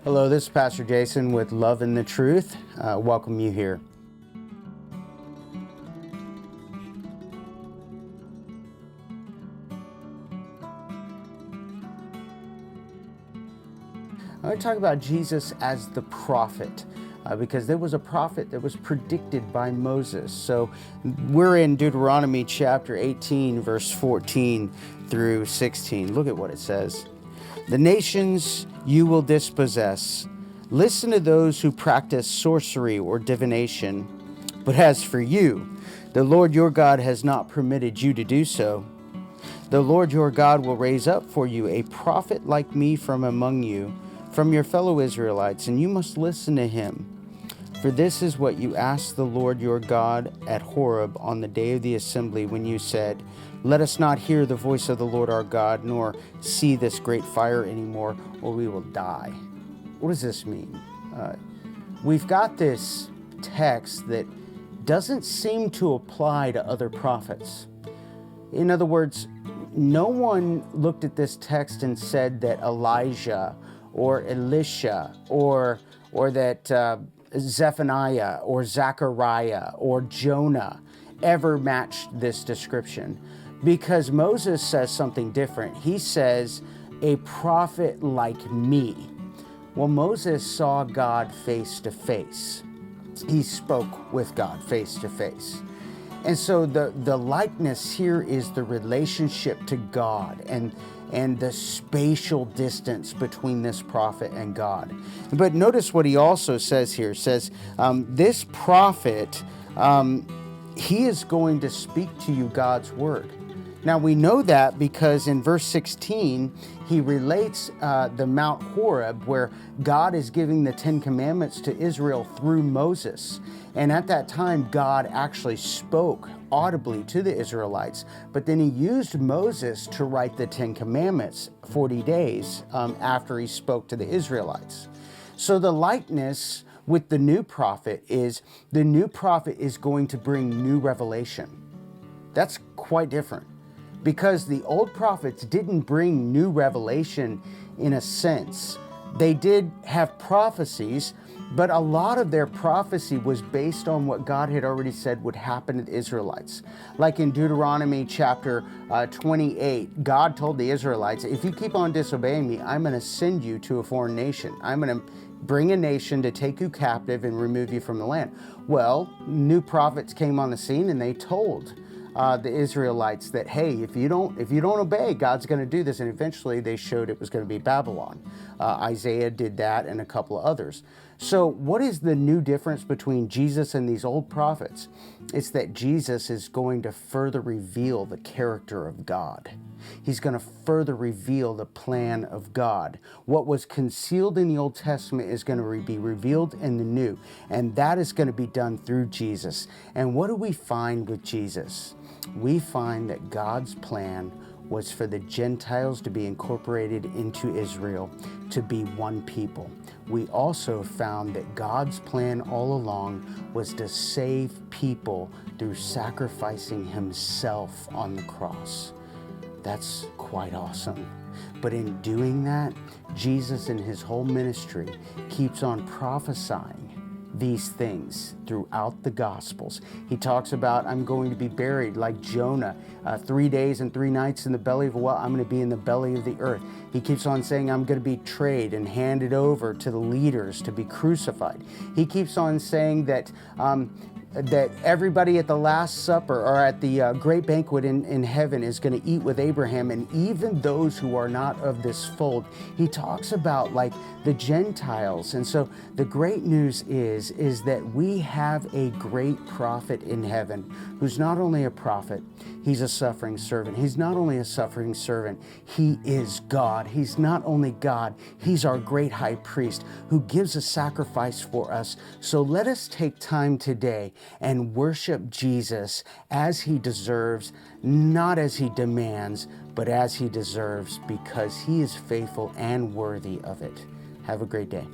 Hello, this is Pastor Jason with Love and the Truth. Welcome you here. I want to talk about Jesus as the prophet. Because there was a prophet that was predicted by Moses. So we're in Deuteronomy chapter 18, verse 14 through 16. Look at what it says. The nations you will dispossess. Listen to those who practice sorcery or divination. But as for you, the Lord your God has not permitted you to do so. The Lord your God will raise up for you a prophet like me from among you, from your fellow Israelites, and you must listen to him. For this is what you asked the Lord your God at Horeb on the day of the assembly, when you said, let us not hear the voice of the Lord our God, nor see this great fire anymore, or we will die. What does this mean? We've got this text that doesn't seem to apply to other prophets. In other words, no one looked at this text and said that Elijah or Elisha or that Zephaniah or Zechariah or Jonah ever matched this description, because Moses says something different. He says, a prophet like me. Well, Moses saw God face to face. He spoke with God face to face. And so the likeness here is the relationship to God and the spatial distance between this prophet and God. But notice what he also says here. It says, this prophet, he is going to speak to you God's word. Now we know that because in verse 16, he relates the Mount Horeb, where God is giving the Ten Commandments to Israel through Moses. And at that time, God actually spoke audibly to the Israelites, but then he used Moses to write the Ten Commandments 40 days after he spoke to the Israelites. So the likeness with the new prophet is the new prophet is going to bring new revelation. That's quite different, because the old prophets didn't bring new revelation in a sense. They did have prophecies, but a lot of their prophecy was based on what God had already said would happen to the Israelites. Like in Deuteronomy chapter 28, God told the Israelites, if you keep on disobeying me, I'm going to send you to a foreign nation. I'm going to bring a nation to take you captive and remove you from the land. Well, new prophets came on the scene and they told the Israelites that, hey, if you don't obey, God's going to do this. And eventually they showed it was going to be Babylon. Isaiah did that and a couple of others. So what is the new difference between Jesus and these old prophets? It's that Jesus is going to further reveal the character of God. He's going to further reveal the plan of God. What was concealed in the Old Testament is going to be revealed in the New, and that is going to be done through Jesus. And what do we find with Jesus? We find that God's plan was for the Gentiles to be incorporated into Israel, to be one people. We also found that God's plan all along was to save people through sacrificing himself on the cross. That's quite awesome. But in doing that, Jesus in his whole ministry keeps on prophesying these things throughout the Gospels. He talks about, I'm going to be buried like Jonah, 3 days and 3 nights in the belly of a whale. I'm going to be in the belly of the earth. He keeps on saying, I'm going to be betrayed and handed over to the leaders to be crucified. He keeps on saying that that everybody at the Last Supper or at the great banquet in heaven is going to eat with Abraham, and even those who are not of this fold. He talks about like the Gentiles. And so the great news is that we have a great prophet in heaven who's not only a prophet, he's a suffering servant. He's not only a suffering servant, he is God. He's not only God, he's our great high priest who gives a sacrifice for us. So let us take time today and worship Jesus as he deserves, not as he demands, but as he deserves, because he is faithful and worthy of it. Have a great day.